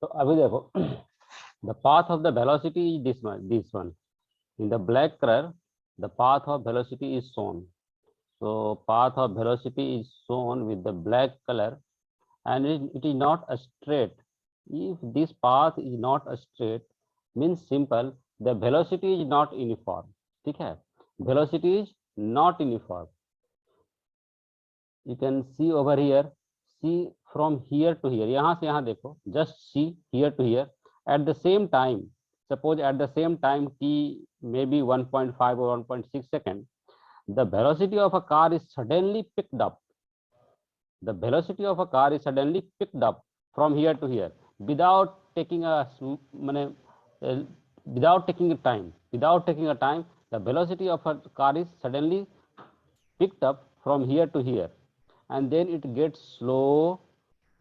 तो अभी देखो the path of the velocity is this one. In the black color, the path of velocity is shown. So path of velocity is shown with the black color, and it is not a straight. If this path is not a straight, means simple, the velocity is not uniform. ठीक है, velocity is not uniform. You can see over here, see from here to here, यहाँ से यहाँ देखो, just see here to here. At the same time, suppose at the same time t maybe 1.5 or 1.6 second, the velocity of a car is suddenly picked up. The velocity of a car is suddenly picked up from here to here without taking a without taking a time. Without taking a time, the velocity of a car is suddenly picked up from here to here, and then it gets slow.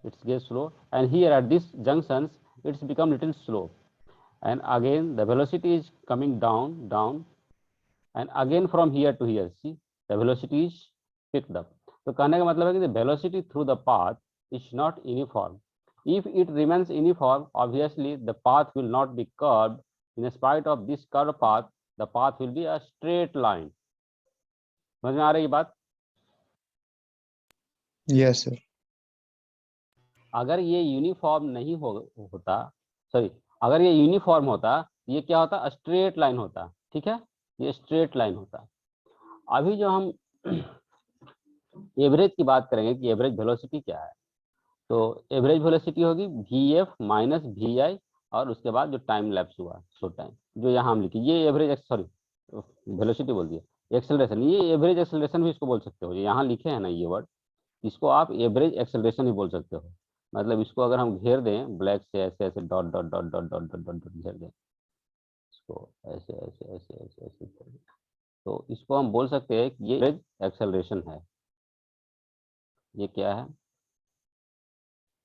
It gets slow, and here at these junctions, it's become little slow, and again the velocity is coming down, and again from here to here, see, the velocity is picked up. तो कहने का मतलब है कि the velocity through the path is not uniform. If it remains uniform, obviously the path will not be curved. In spite of this curved path, the path will be a straight line. समझ में आ रही है बात? Yes, sir. अगर ये uniform नहीं होता, sorry, अगर ये यूनिफॉर्म होता, ये क्या होता? स्ट्रेट लाइन होता. ठीक है, ये स्ट्रेट लाइन होता. अभी जो हम एवरेज की बात करेंगे कि एवरेज वेलोसिटी क्या है, तो एवरेज वेलोसिटी होगी vf माइनस vi, और उसके बाद जो टाइम लैप्स हुआ, सो टाइम, जो यहाँ हम लिखे, ये एवरेज, सॉरी वेलोसिटी बोल दिया, एक्सेलरेशन, ये एवरेज एक्सेलरेशन भी इसको बोल सकते हो. यहाँ लिखे हैं ना ये वर्ड, इसको आप एवरेज एक्सेलरेशन ही बोल सकते हो. मतलब इसको अगर हम घेर दें ब्लैक से, ऐसे ऐसे dot dot dot dot dot dot dot घेर दें इसको, ऐसे ऐसे ऐसे ऐसे ऐसे, तो इसको हम बोल सकते हैं कि ये एवरेज एक्सेलरेशन है. ये क्या है?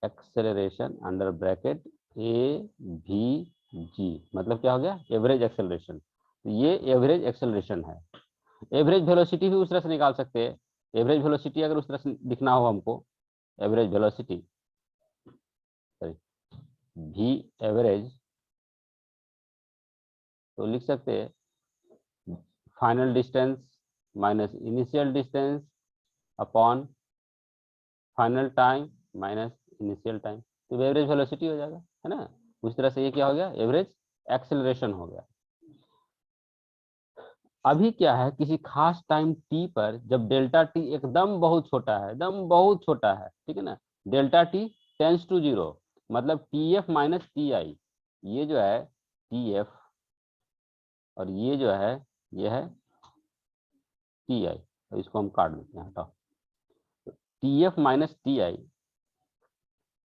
एक्सेलरेशन अंडर ब्रैकेट ए भी जी, मतलब क्या हो गया? Average acceleration. तो ये एवरेज एक्सेलरेशन है. एवरेज वेलोसिटी भी उस तरह से निकाल सकते हैं. एवरेज वेलोसिटी अगर उस तरह से लिखना हो हमको, एवरेज वेलोसिटी, सॉरी, भी एवरेज, तो लिख सकते हैं final distance minus initial distance upon final time minus initial time, तो एवरेज वेलोसिटी हो जाएगा, है ना. उस तरह से ये क्या हो गया? एवरेज एक्सेलरेशन हो गया. अभी क्या है, किसी खास टाइम टी पर जब डेल्टा टी एकदम बहुत छोटा है, एकदम बहुत छोटा है, ठीक है ना, delta T tends to zero, मतलब T F minus T I, ये जो है टी एफ और ये जो है ये है टी आई, तो इसको हम काट देते हैं, हटाओ. टी एफ माइनस टी आई,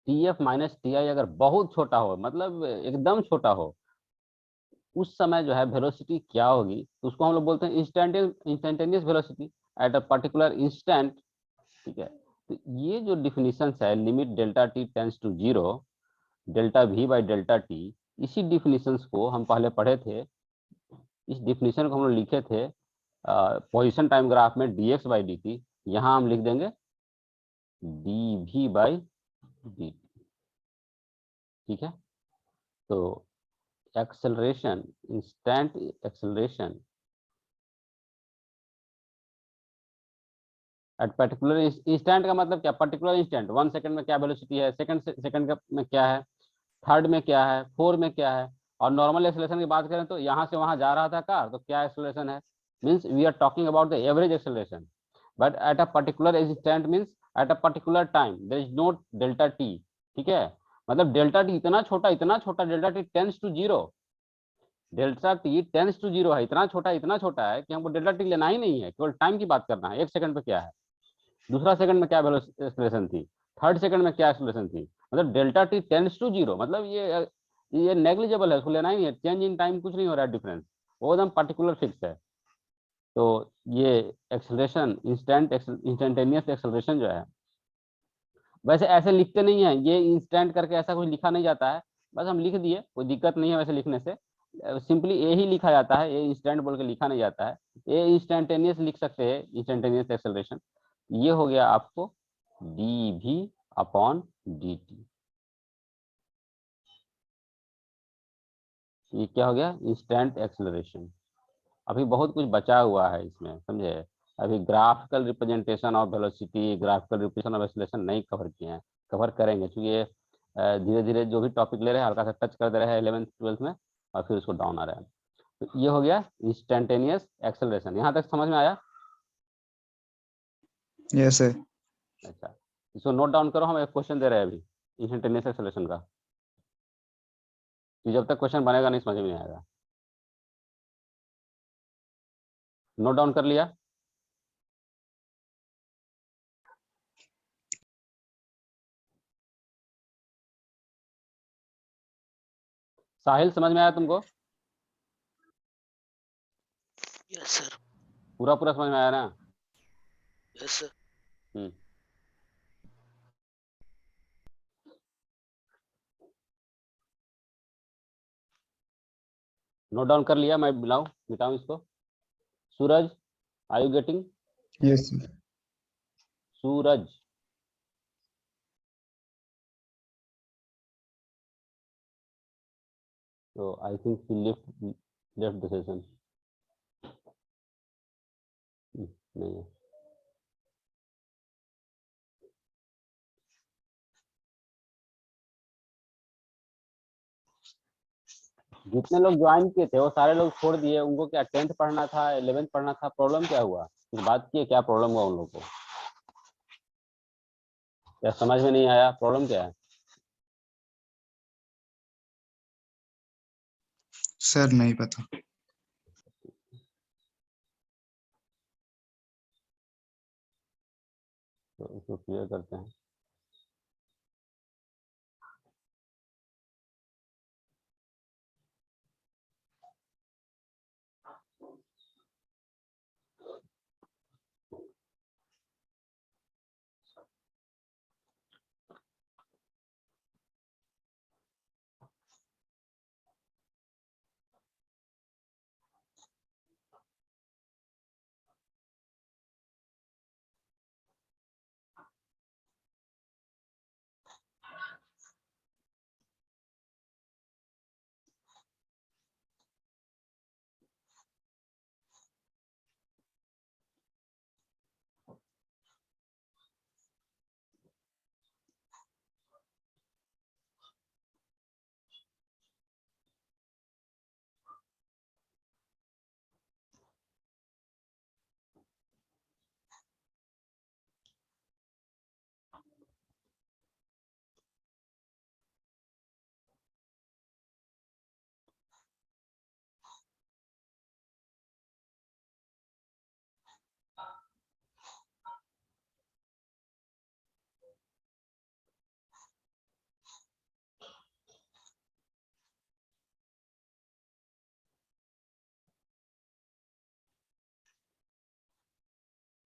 टी एफ माइनस टी आई अगर बहुत छोटा हो, मतलब एकदम छोटा हो, उस समय जो है वेलोसिटी क्या होगी, तो उसको हम लोग बोलते हैं instantaneous velocity at a particular instant. ठीक है, तो ये जो डिफिनीशन है, limit delta T tends to zero delta V by delta T, इसी डिफिनीशन को हम पहले पढ़े थे. इस डिफिनीशन को हम लोग लिखे थे पोजीशन टाइम ग्राफ में D X by D T, यहाँ हम लिख देंगे D V by D T. ठीक है, तो acceleration, instant acceleration at particular instant का मतलब क्या? पर्टिकुलर इंस्टेंट, 1 सेकंड में क्या वेलोसिटी है, सेकंड में क्या है, थर्ड में क्या है, फोर में क्या है. और नॉर्मल एक्सेलरेशन की बात करें तो यहाँ से वहां जा रहा था कार, तो क्या एक्सेलरेशन है? Means we are talking about the average acceleration. But at a particular instant means at a particular time there is no delta T. ठीक है, मतलब डेल्टा टी इतना छोटा delta T tends to zero, delta T tends to zero है, इतना छोटा है कि हमको डेल्टा टी लेना ही नहीं है, केवल टाइम की बात करना है. एक सेकंड पे क्या है, दूसरा सेकंड में क्या एक्सेलरेशन थी, थर्ड सेकंड में क्या एक्सेलरेशन थी, मतलब delta T tends to zero, मतलब ये नेग्लिजिबल है, उसको लेना ही नहीं है. चेंज इन टाइम कुछ नहीं हो रहा है, डिफरेंस वो एकदम पर्टिकुलर फिक्स है. तो ये एक्सेलरेशन, इंस्टेंटेनियस एक्सेलरेशन जो है, वैसे ऐसे लिखते नहीं है, ये इंस्टेंट करके ऐसा कुछ लिखा नहीं जाता है, बस हम लिख दिए, कोई दिक्कत नहीं है वैसे लिखने से. सिंपली ए ही लिखा जाता है, ये इंस्टेंट बोल के लिखा नहीं जाता है. ये इंस्टेंटेनियस लिख सकते हैं, इंस्टेंटेनियस एक्सेलरेशन. ये हो गया आपको D V upon D T. ये क्या हो गया, इंस्टेंट एक्सेलरेशन। अभी बहुत कुछ बचा हुआ है इसमें, समझे। अभी graphical representation of velocity, graphical representation of acceleration नहीं कवर किए हैं, कवर करेंगे, क्योंकि ये धीरे धीरे जो भी टॉपिक ले रहे हैं हल्का सा टच कर दे रहे हैं 11th 12th में, और फिर उसको डाउन आ रहा है। तो ये हो गया इंस्टेंटेनियस एक्सेलरेशन। यहाँ तक समझ में आया? Yes sir. अच्छा, इसको नोट डाउन करो, हम एक क्वेश्चन दे रहे हैं अभी इंस्टेंटेनियस एक्सेलरेशन का। जब तक क्वेश्चन बनेगा नहीं समझ में नहीं आएगा। नोट डाउन कर लिया? साहिल समझ में आया तुमको? Yes sir. पूरा पूरा समझ में आया ना? Yes sir. हम्म। नोट डाउन कर लिया? मैं मिटाऊं इसको? Suraj, are you getting? Yes sir. Suraj, so I think he left the session. नहीं है। जितने लोग ज्वाइन किए थे वो सारे लोग छोड़ दिए, उनको क्या 10th पढ़ना था, 11th पढ़ना था? प्रॉब्लम क्या हुआ, कुछ बात की क्या प्रॉब्लम हुआ उन लोगों को? क्या समझ में नहीं आया, प्रॉब्लम क्या है? सर नहीं पता। तो इसको क्लियर करते हैं।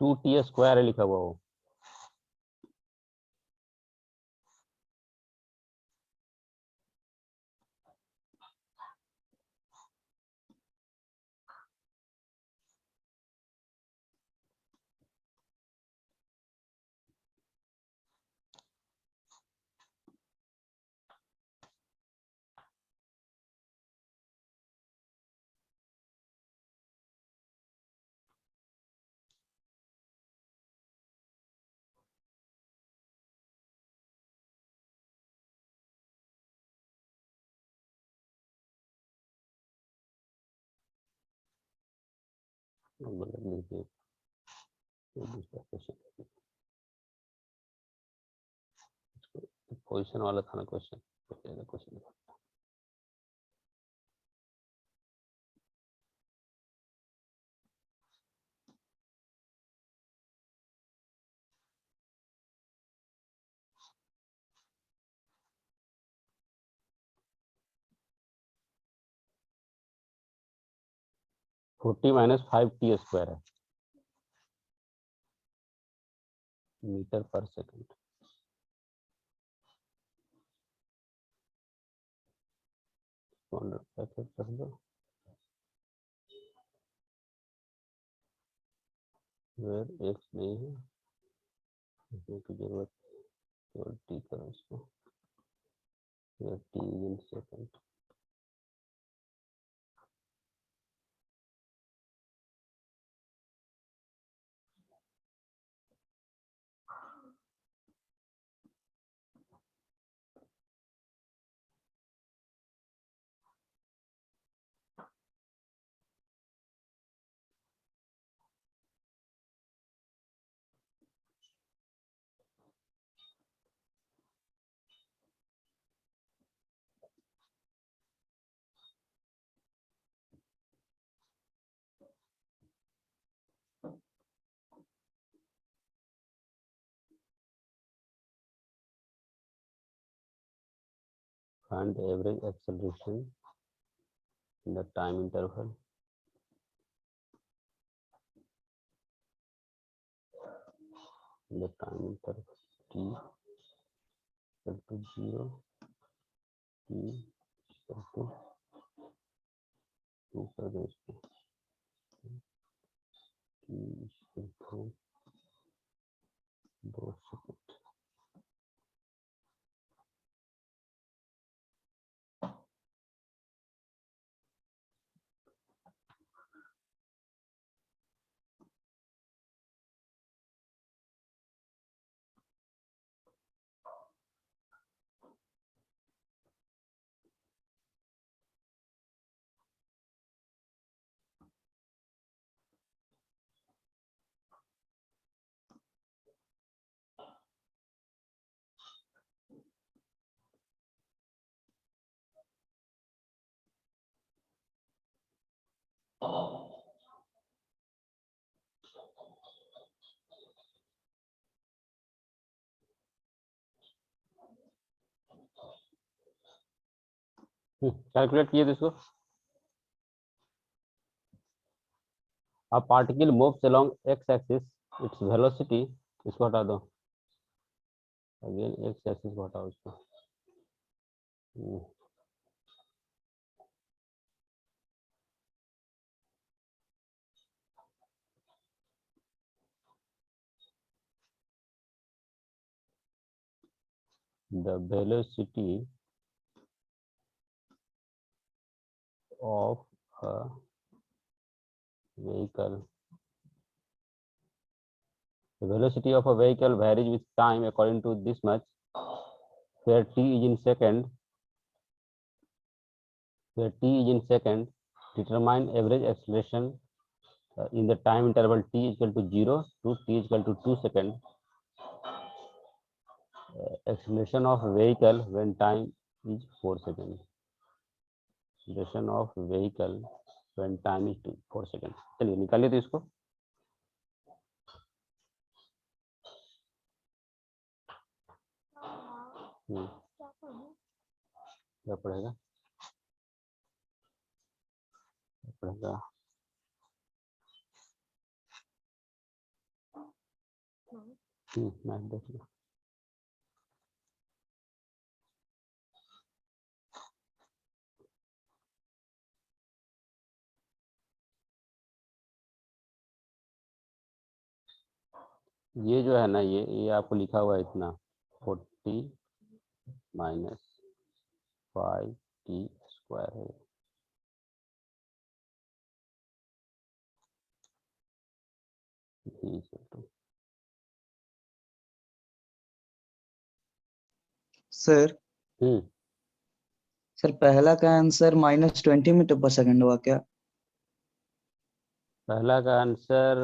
टू टी स्क्वायर है लिखा हुआ वो। पोजिशन वाला था ना क्वेश्चन, क्वेश्चन 40 - 5 टी स्क्वायर है मीटर पर सेकंड। कर दो, एक्स नहीं है इसमें की जरूरत, केवल टी करो इसको, T in second. find the average acceleration in the time interval t equal to 0, t equal to 2 कर दो इसको, t equal to 2 second. Calculate किए तो इसको। A particle moves along x-axis, its velocity, इसको हटा दो, अगेन x-axis को हटाओ इसको। The velocity of a vehicle. The velocity of a vehicle varies with time according to this much, where t is in second. Where t is in second, determine average acceleration in the time interval t is equal to 0 to t is equal to 2 seconds. Acceleration of vehicle when time is 4 seconds. Acceleration of vehicle when time is 4 seconds. चलिए निकालिए तो इसको। क्या पड़ेगा? मैं देख लूँ। ये जो है ना, ये आपको लिखा हुआ है इतना 40 माइनस 5t स्क्वायर है। सर सर पहला का आंसर -20 मीटर पर सेकंड हुआ क्या? पहला का आंसर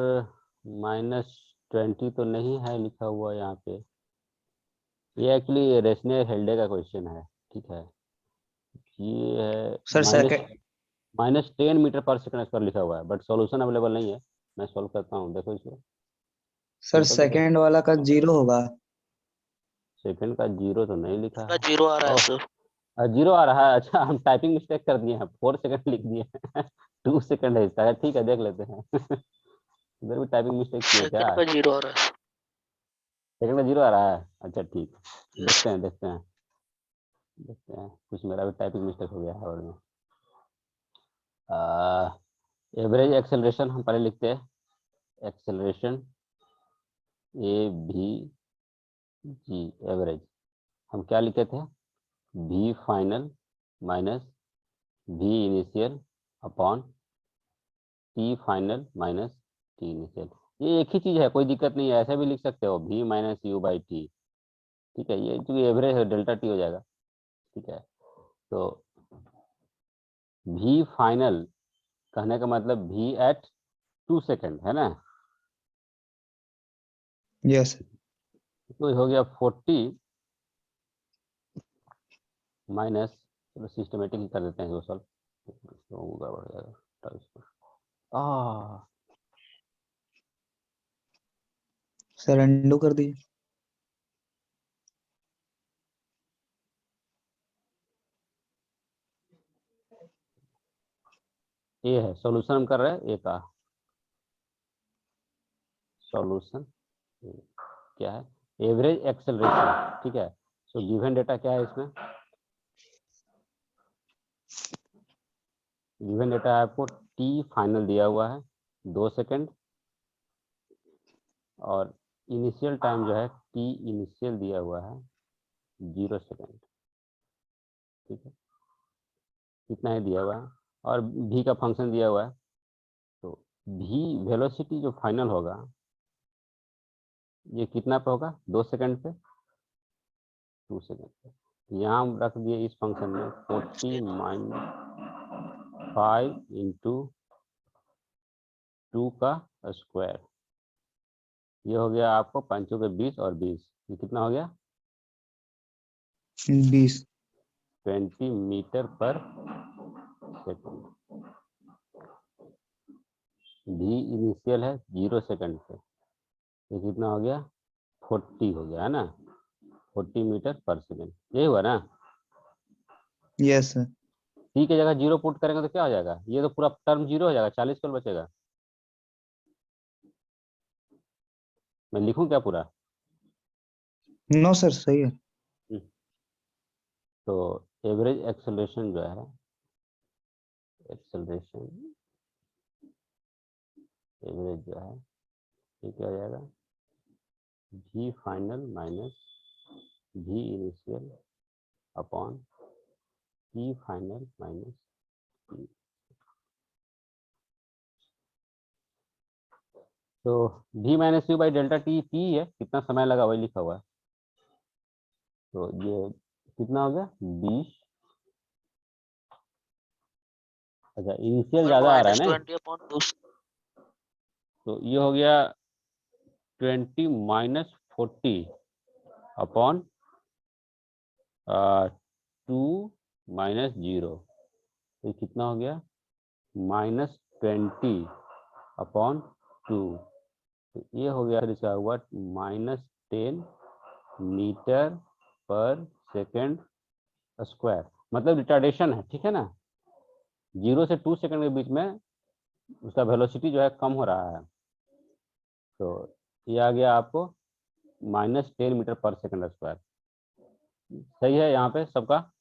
-20 तो नहीं है लिखा हुआ यहाँ पे। ये एक्चुअली रेशने हेल्डे का क्वेश्चन है, ठीक है। ये है सर -10 मीटर पर सेकंड स्क्वायर लिखा हुआ है, बट सॉल्यूशन अवेलेबल नहीं है। मैं सॉल्व करता हूँ, देखो इसको। सर सेकंड वाला का 0 होगा। सेकंड का 0 तो नहीं लिखा है। 0 आ रहा है सर। 0 आ रहा है, अच्छा हम टाइपिंग मिस्टेक कर दिए हैं, 4 सेकंड लिख दिए हैं। 2 सेकंड है इसका, ठीक है देख लेते हैं। इधर भी टाइपिंग मिस्टेक किए क्या? सेकंड का 0 आ रहा है। सेकंड का 0 आ रहा है, अच्छा ठीक है। देखते हैं कुछ मेरा भी टाइपिंग मिस्टेक हो गया है। और एवरेज एक्सेलरेशन हम पहले लिखते हैं, एक्सेलरेशन ए भी जी एवरेज हम क्या लिखे थे, v final minus v initial upon t final minus t initial. ये एक ही चीज है, कोई दिक्कत नहीं है, ऐसा भी लिख सकते हो v minus you by T, ठीक है। ये क्योंकि एवरेज है डेल्टा टी हो जाएगा, ठीक है। तो v फाइनल कहने का मतलब v एट 2 सेकंड है ना। यस तो हो गया 40 माइनस, चलो सिस्टमेटिक ही कर देते हैं सॉल्व, होगा बढ़ जाएगा। सर अंडू कर दीजिए। ए है, सॉल्यूशन हम कर रहे हैं ए का, सॉल्यूशन क्या है, एवरेज एक्सेलरेशन, ठीक है। सो गिवन डेटा क्या है इसमें, गिवन डेटा आपको टी फाइनल दिया हुआ है 2 सेकंड, और इनिशियल टाइम जो है टी इनिशियल दिया हुआ है 0 सेकंड, ठीक है, इतना ही दिया हुआ है, और भी का फंक्शन दिया हुआ है। तो भी वेलोसिटी जो फाइनल होगा ये कितना पे होगा, 2 सेकंड पे, 2 सेकंड पे। यहाँ हम रख दिए इस फंक्शन में 40 - 5 इंटू 2 का स्क्वायर, ये हो गया आपको 5 के 20 और 20, ये कितना हो गया 20। 20 मीटर पर सेकंड। भी इनिशियल है 0 सेकंड पे, ये कितना हो गया 40 हो गया है ना, 40 मीटर पर सेकंड, यही हुआ ना। Yes sir. टी की जगह 0 पुट करेंगे तो क्या हो जाएगा, ये तो पूरा टर्म 0 हो जाएगा, 40 कल बचेगा। मैं लिखूं क्या पूरा, नो सर, सही है। तो एवरेज एक्सेलरेशन जो है, एक्सेलरेशन एवरेज जो है ये क्या हो जाएगा, भी फाइनल माइनस भी initial upon T final minus T. तो भी minus you by delta T, T है, कितना समय लगा वही लिखा हुआ है। तो ये कितना हो गया 20, अच्छा इनिशियल ज्यादा आ रहा है ना, -20/2। तो ये हो गया 20 - 40 अपॉन 2 - 0, तो कितना हो गया -20 अपॉन 2, तो ये हो गया, इसका हुआ -10 मीटर पर सेकंड स्क्वायर, मतलब रिटार्डेशन है, ठीक है ना, 0 से 2 सेकंड के बीच में उसका वेलोसिटी जो है कम हो रहा है। तो ये आ गया आपको -10 मीटर पर सेकंड स्क्वायर, सही है यहाँ पे सबका।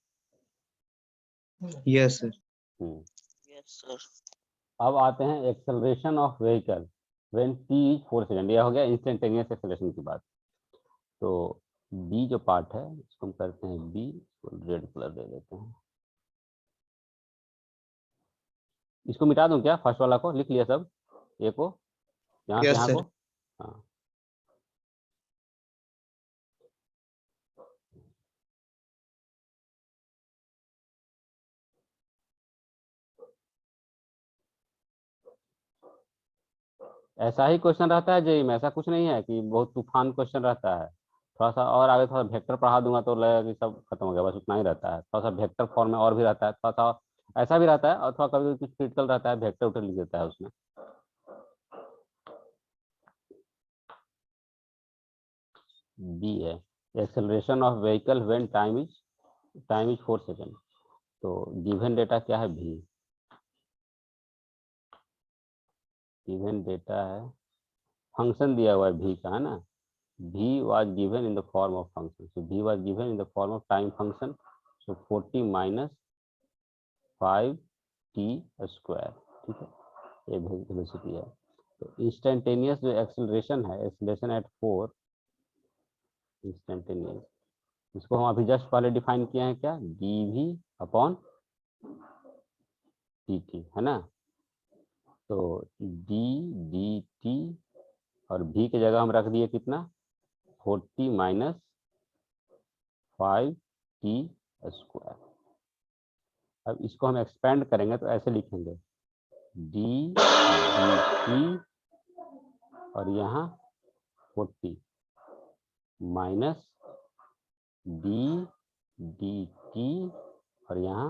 Yes sir. Yes sir. अब आते हैं acceleration of vehicle when T is 4 second, यह हो गया इंस्टेंटेनियस एक्सेलरेशन की बात। तो बी जो पार्ट है इसको हम करते हैं बी, रेड कलर दे देते हैं, इसको मिटा दूं क्या, फर्स्ट वाला को लिख लिया सब, ए को यहाँ से यस यहाँ को, सर। हाँ ऐसा ही क्वेश्चन रहता है जेई में, ऐसा कुछ नहीं है कि बहुत तूफान क्वेश्चन रहता है। थोड़ा सा और आगे थोड़ा वेक्टर पढ़ा दूंगा तो लगेगा कि सब खत्म हो गया, बस उतना ही रहता है, थोड़ा सा वेक्टर फॉर्म में और भी रहता है, थोड़ा सा ऐसा भी रहता है, और थोड़ा कभी कुछ क्रिटिकल रहता है, वेक्टर उटर लिख देता है उसमें। बी है acceleration of vehicle when time is 4 second. तो गिवन डेटा क्या है भी, गिवन डेटा है, फंक्शन दिया हुआ है भी का, है ना, v was given in the form of function, so v was given in the form of time function, so 40 - 5t square, ठीक है, ये वेलोसिटी है। तो इंस्टेंटेनियस जो एक्सेलरेशन है, एक्सेलरेशन एट 4 इंस्टेंटेनियस, इसको हम अभी जस्ट पहले डिफाइन किए हैं क्या, dv अपॉन dt, है ना। तो d dt और v की जगह हम रख दिए कितना 40 - 5t स्क्वायर। अब इसको हम एक्सपेंड करेंगे तो ऐसे लिखेंगे d dt और यहाँ 40 माइनस d dt और यहाँ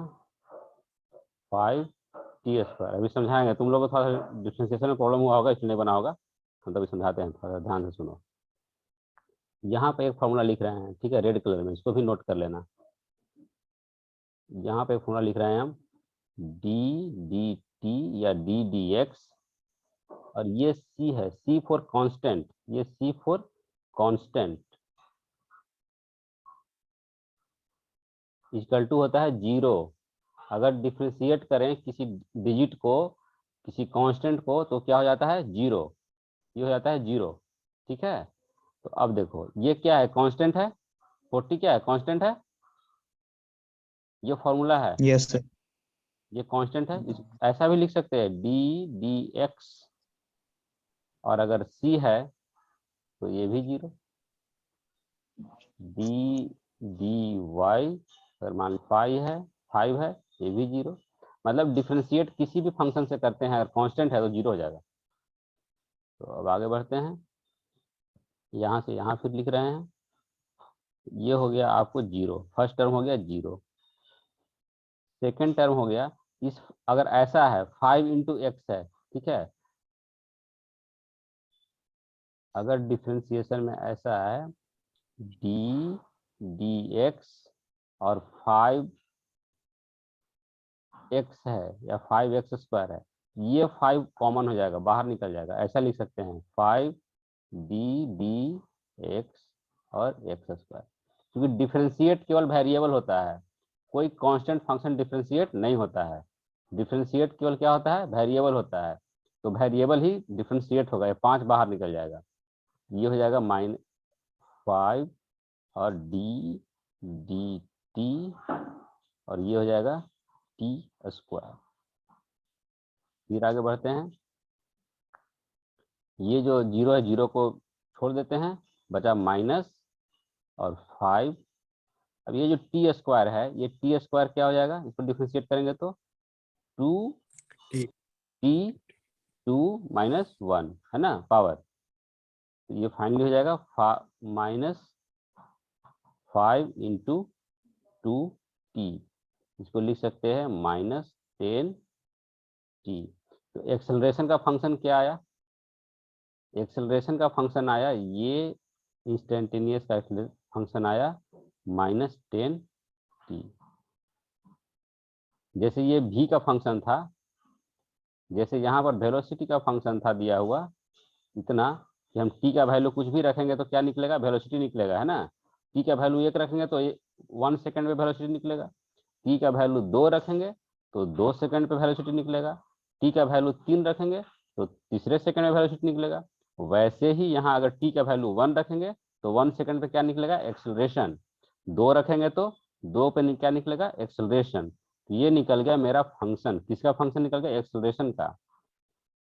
5t स्क्वायर। अभी समझाएंगे, तुम लोग को थोड़ा डिफरेंशिएशन में प्रॉब्लम हुआ होगा इसलिए नहीं बना होगा, हम तभी समझाते हैं, थोड़ा ध्यान से सुनो। यहाँ पे एक फॉर्मूला लिख रहे हैं, ठीक है, रेड कलर में, इसको भी नोट कर लेना। यहाँ पे एक फॉर्मूला लिख रहे हैं हम d dt टी या डी डी एक्स, और ये सी है, सी फॉर कांस्टेंट, ये सी फॉर कांस्टेंट इक्वल टू होता है 0। अगर डिफ्रेंशिएट करें किसी डिजिट को, किसी कांस्टेंट को, तो क्या हो जाता है 0, ये हो जाता है 0। ठीक है, तो अब देखो ये क्या है, कांस्टेंट है, 40 क्या है, कांस्टेंट है, ये फॉर्मूला है, यस सर। ये कांस्टेंट है। ऐसा भी लिख सकते हैं डी डी एक्स, और अगर सी है तो ये भी 0, डी डी वाई, अगर मान 5 है ये भी 0। मतलब डिफ्रेंशिएट किसी भी फंक्शन से करते हैं, अगर कांस्टेंट है तो 0 हो जाएगा। तो अब आगे बढ़ते हैं, यहाँ से यहाँ फिर लिख रहे हैं, ये हो गया आपको 0, फर्स्ट टर्म हो गया 0, सेकेंड टर्म हो गया, इस अगर ऐसा है 5 इंटू एक्स है, ठीक है, अगर डिफ्रेंसिएशन में ऐसा है डी डी एक्स और 5 एक्स है या 5 एक्स स्क्वायर है, ये 5 कॉमन हो जाएगा, बाहर निकल जाएगा, ऐसा लिख सकते हैं 5 डी डी एक्स और एक्स स्क्वायर। क्योंकि डिफ्रेंशिएट केवल वेरिएबल होता है, कोई कांस्टेंट फंक्शन डिफ्रेंशिएट नहीं होता है। डिफ्रेंशिएट केवल क्या होता है, वेरिएबल होता है, तो वेरिएबल ही डिफ्रेंशिएट होगा, ये 5 बाहर निकल जाएगा, ये हो जाएगा -5 और डी डी टी, और ये हो जाएगा टी स्क्वायर। फिर आगे बढ़ते हैं, ये जो 0 है 0 को छोड़ देते हैं, बचा माइनस और 5। अब ये जो टी स्क्वायर है, ये टी स्क्वायर क्या हो जाएगा, इसको डिफरेंशिएट करेंगे तो 2 टी 2 -1 है ना पावर, तो ये फाइनली हो जाएगा -5 इंटू 2t, इसको लिख सकते हैं -10t। तो एक्सेलरेशन का फंक्शन क्या आया, एक्सेलरेशन का फंक्शन आया, ये इंस्टेंटेनियस का फंक्शन आया -10t। जैसे ये v का फंक्शन था, जैसे यहाँ पर वेलोसिटी का फंक्शन था दिया हुआ इतना कि हम t का वैल्यू कुछ भी रखेंगे तो क्या निकलेगा, वेलोसिटी निकलेगा, है ना। t का वैल्यू 1 रखेंगे तो 1 सेकंड में वेलोसिटी निकलेगा, t का वैल्यू 2 रखेंगे तो 2 सेकंड पे वेलोसिटी निकलेगा, t का वैल्यू 3 रखेंगे तो तीसरे सेकंड में वेलोसिटी निकलेगा। वैसे ही यहाँ अगर t का वैल्यू 1 रखेंगे तो 1 सेकंड पे क्या निकलेगा, एक्सेलरेशन। 2 रखेंगे तो 2 पे क्या निकलेगा, एक्सेलरेशन। तो ये निकल गया मेरा फंक्शन, किसका फंक्शन निकल गया, एक्सेलरेशन का।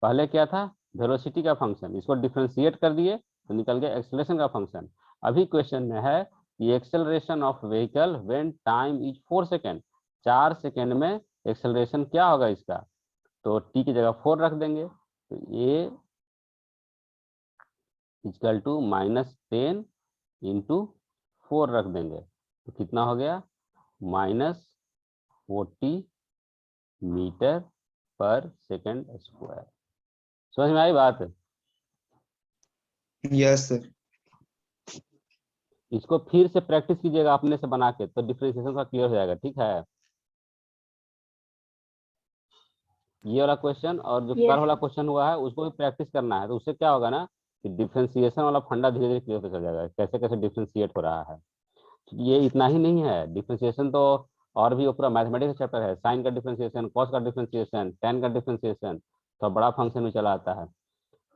पहले क्या था, वेलोसिटी का फंक्शन, इसको डिफरेंशिएट कर दिए तो निकल गया एक्सेलरेशन का फंक्शन। अभी क्वेश्चन में है कि acceleration of vehicle when time is 4 second, 4 second में एक्सेलरेशन क्या होगा इसका, तो t की जगह 4 रख देंगे, तो ये इक्वल टू -10 इंटू 4 रख देंगे, तो कितना हो गया, -40 मीटर पर सेकंड स्क्वायर। समझ में आई बात, यस सर। इसको फिर से प्रैक्टिस कीजिएगा अपने से बना के, तो डिफरेंशिएशन का क्लियर हो जाएगा, ठीक है। ये वाला क्वेश्चन और जो कर वाला क्वेश्चन हुआ है उसको भी प्रैक्टिस करना है, तो उससे क्या होगा ना कि डिफरेंशिएशन वाला फंडा धीरे धीरे क्लियर होता चल जाएगा, कैसे कैसे डिफरेंशिएट हो रहा है। ये इतना ही नहीं है डिफरेंशिएशन, तो और भी पूरा मैथमेटिक्स चैप्टर है, साइन का डिफरेंशिएशन, कॉस का डिफरेंशिएशन, टेन का डिफरेंशिएशन, तो बड़ा फंक्शन भी चला आता है।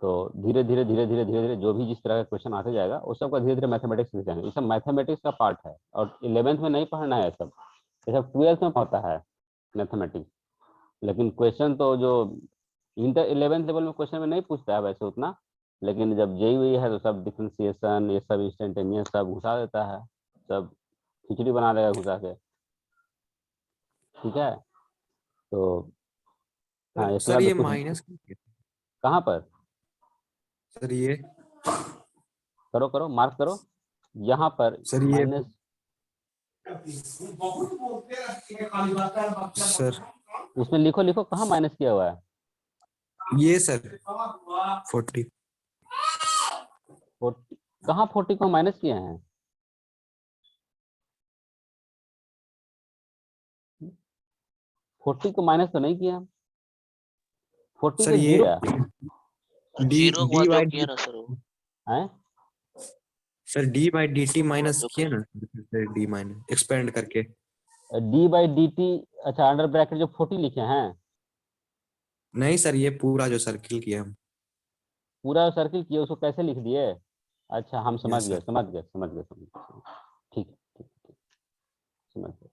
तो धीरे धीरे धीरे धीरे धीरे धीरे जो भी जिस तरह का क्वेश्चन आते जाएगा उस सबका धीरे धीरे मैथमेटिक्स सीख जाएंगे। ये सब मैथमेटिक्स का पार्ट है, और 11th में नहीं पढ़ना है सब, ये सब 12th में पढ़ता है मैथमेटिक्स। लेकिन क्वेश्चन तो जो इंटर 11th लेवल में क्वेश्चन में नहीं पूछता है वैसे उतना, लेकिन जब जेईई है तो सब डिफरेंशिएशन, ये सब इंस्टेंटेनियस सब घुसा देता है, सब खिचड़ी बना देगा घुसा के, ठीक है। तो हाँ, इसके सर बाद ये कुछ माइनस कहाँ पर, सर ये करो करो मार्क करो, यहाँ पर सर ये माइनस, सर उसमें लिखो लिखो कहाँ माइनस किया हुआ है, ये सर 40 कहाँ 40 को माइनस किए हैं, 40 को माइनस तो नहीं किया, 40 सर तो ये जीरो डी जीरो डी जो बाई किया ना सर वो है। Sir D by D T minus जो किया ना डी माइनस एक्सपेंड करके। डी बाई डी टी, अच्छा अंडर ब्रैकेट जो 40 लिखे हैं, नहीं सर ये पूरा जो सर्किल किया हम। पूरा सर्किल किए उसको कैसे लिख दिए? अच्छा हम समझ यस गए सर। समझ गए समझ गए समझ गए। ठीक है ठीक है, ठीक, समझ गए।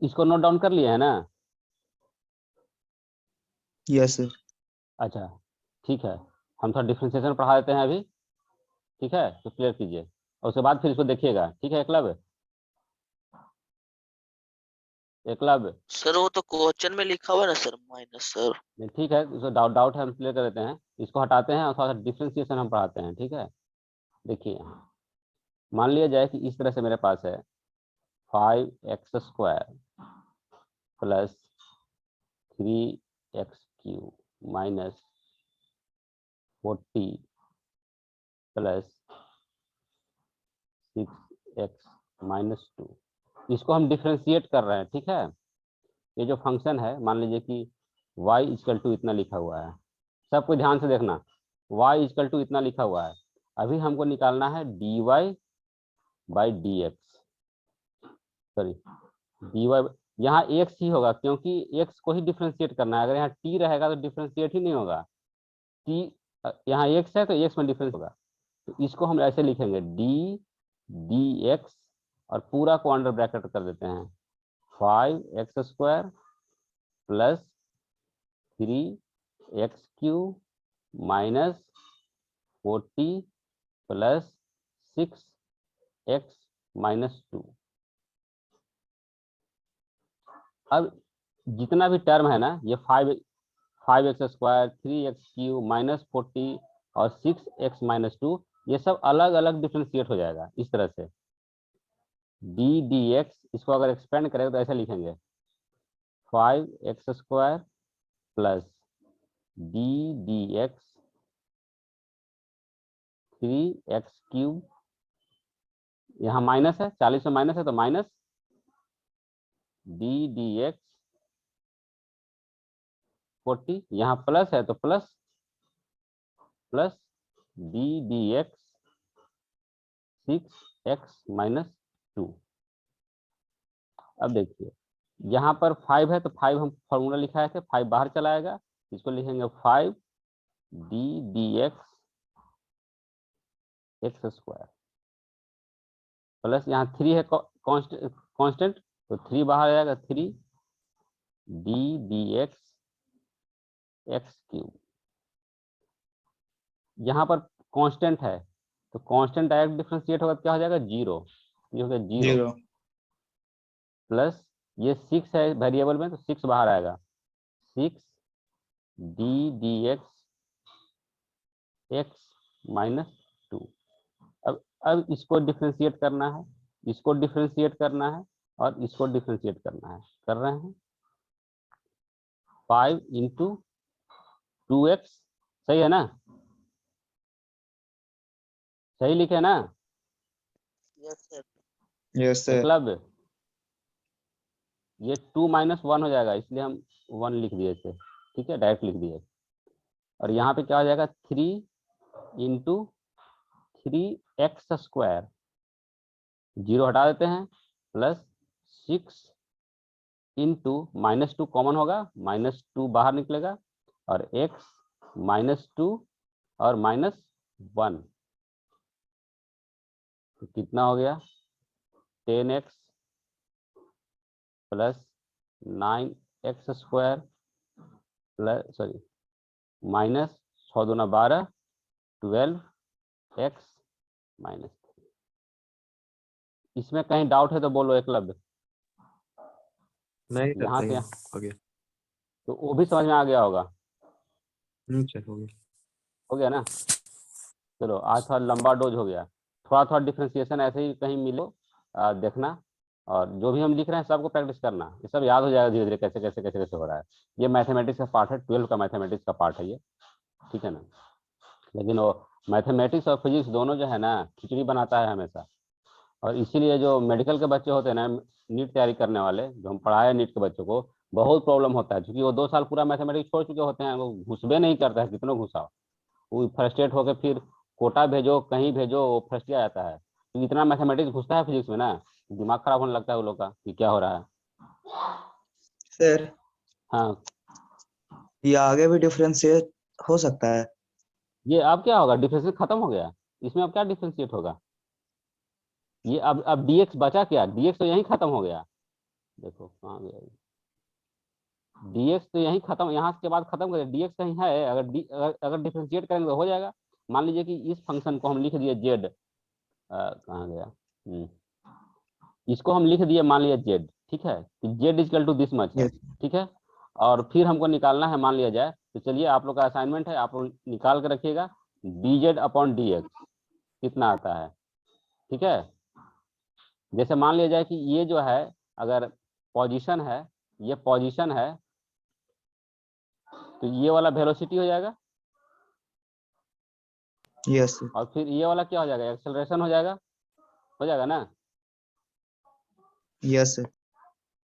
इसको नोट डाउन कर लिए है ना? Yes sir. अच्छा ठीक है, हम थोड़ा डिफ्रेंशिएशन पढ़ा देते हैं अभी, ठीक है, तो क्लियर कीजिए और उसके बाद फिर इसको देखिएगा, ठीक है एकलव्य? एकलव्य सर वो तो क्वेश्चन में लिखा हुआ है ना सर माइनस सर। नहीं, ठीक है, उसको डाउट डाउट है हम क्लियर कर देते हैं, इसको हटाते हैं और थोड़ा सा डिफ्रेंशिएशन हम पढ़ाते हैं, ठीक है। देखिए यहाँ मान लिया जाए कि इस तरह से मेरे पास है 5x² plus 3x³ minus 40 plus 6x-2। इसको हम डिफ्रेंशिएट कर रहे हैं, ठीक है। ये जो फंक्शन है मान लीजिए कि y = इतना लिखा हुआ है, सबको ध्यान से देखना, y = इतना लिखा हुआ है। अभी हमको निकालना है dy/dx, सॉरी dy, यहाँ x ही होगा क्योंकि x को ही डिफ्रेंशिएट करना है। अगर यहाँ t रहेगा तो डिफ्रेंशिएट ही नहीं होगा, t यहाँ x है तो x में डिफरेंस होगा। तो इसको हम ऐसे लिखेंगे dx और पूरा को अंडर ब्रैकेट कर देते हैं 5x² plus 3x³ minus 40 plus 6x-2। अब जितना भी टर्म है ना, ये 5x² 3x³ माइनस 40 और 6x-2, ये सब अलग अलग डिफ्रेंशिएट हो जाएगा इस तरह से। dx इसको अगर एक्सपेंड करें तो ऐसे लिखेंगे 5x² प्लस ddx 3x³, यहाँ माइनस है, 40 में माइनस है तो माइनस ddx 40, यहाँ प्लस है तो प्लस प्लस ddx 6x-2। अब देखिए यहाँ पर 5 है तो 5 हम फॉर्मूला लिखा है कि 5 बाहर चला आएगा, इसको लिखेंगे 5 ddx x² प्लस यहाँ 3 है कांस्टेंट तो 3 बाहर आएगा, 3 ddx x³। यहाँ पर कांस्टेंट है तो कांस्टेंट डायरेक्ट डिफरेंशिएट होगा, क्या हो जाएगा 0, ये हो गया 0 जीरो। प्लस ये 6 है वेरिएबल में तो 6 बाहर आएगा, 6 ddx x-2। अब इसको डिफरेंशिएट करना है, इसको डिफरेंशिएट करना है और इसको डिफरेंशिएट करना है, कर रहे हैं 5 × 2x, सही है ना? सही लिखे ना? Yes sir. Yes sir. Eklavya ये 2 - 1 हो जाएगा, इसलिए हम 1 लिख दिए थे, ठीक है, डायरेक्ट लिख दिए। और यहाँ पे क्या हो जाएगा 3 × 3x², 0 हटा देते हैं, प्लस 6 × -2 कॉमन होगा, -2 बाहर निकलेगा और x-2 और -1 तो कितना हो गया 10x plus 9x² plus sorry minus 6 दूना 12 12x-3। इसमें कहीं डाउट है तो बोलो एकलव्य। नहीं सर यहाँ सही से है, यहाँ हो गया। तो वो भी समझ में आ गया होगा, सर हो गया। हो गया ना? चलो आज थोड़ा लंबा डोज हो गया, थोड़ा थोड़ा डिफ्रेंशिएशन ऐसे ही कहीं मिलो देखना, और जो भी हम लिख रहे हैं सबको प्रैक्टिस करना, ये सब याद हो जाएगा धीरे धीरे कैसे कैसे कैसे कैसे हो रहा है। ये मैथमेटिक्स का पार्ट है, 12 का मैथमेटिक्स का पार्ट है ये, ठीक है ना? लेकिन वो मैथमेटिक्स और फिजिक्स दोनों जो है ना खिचड़ी बनाता है हमेशा। और इसीलिए जो मेडिकल के बच्चे होते हैं ना, नीट तैयारी करने वाले, जो हम पढ़ाए नीट के बच्चों को, बहुत प्रॉब्लम होता है, क्योंकि वो 2 साल पूरा मैथमेटिक्स छोड़ चुके होते हैं, वो घुसबे नहीं करता है, कितनों घुसाओ वो फ्रस्ट्रेट होकर फिर कोटा भेजो कहीं भेजो, वो फ्रस्ट्रेट आता है, क्योंकि इतना मैथमेटिक्स घुसता है फिजिक्स में ना, दिमाग खराब होने लगता है वो लोग का कि क्या हो रहा है। सर हाँ, ये आगे भी डिफरेंशिएट हो सकता है? ये अब क्या होगा, डिफरेंशिएट खत्म हो गया, इसमें अब क्या डिफरेंशिएट होगा, ये अब डीएक्स बचा क्या, डीएक्स तो यहीं खत्म हो गया, देखो कहाँ गया, डीएक्स तो यहीं खत्म, यहाँ के बाद खत्म कर, डीएक्स कहीं है, अगर डिफरेंशिएट करेंगे तो हो जाएगा। मान लीजिए कि इस फंक्शन को हम लिख दिए जेड, कहाँ गया, इसको हम लिख दिए मान लिया जेड, ठीक है, Z equal to this much है, Yes. ठीक है, और फिर हमको निकालना है, मान लिया जाए, तो चलिए आप लोग का असाइनमेंट है, आप लोग निकाल के रखिएगा, dz अपॉन dx कितना आता है, ठीक है। जैसे मान लिया जाए कि ये जो है अगर पोजीशन है, ये पोजीशन है, तो ये वाला वेलोसिटी हो जाएगा, यस सर। और फिर ये वाला क्या हो जाएगा, एक्सेलरेशन हो जाएगा ना। Yes sir.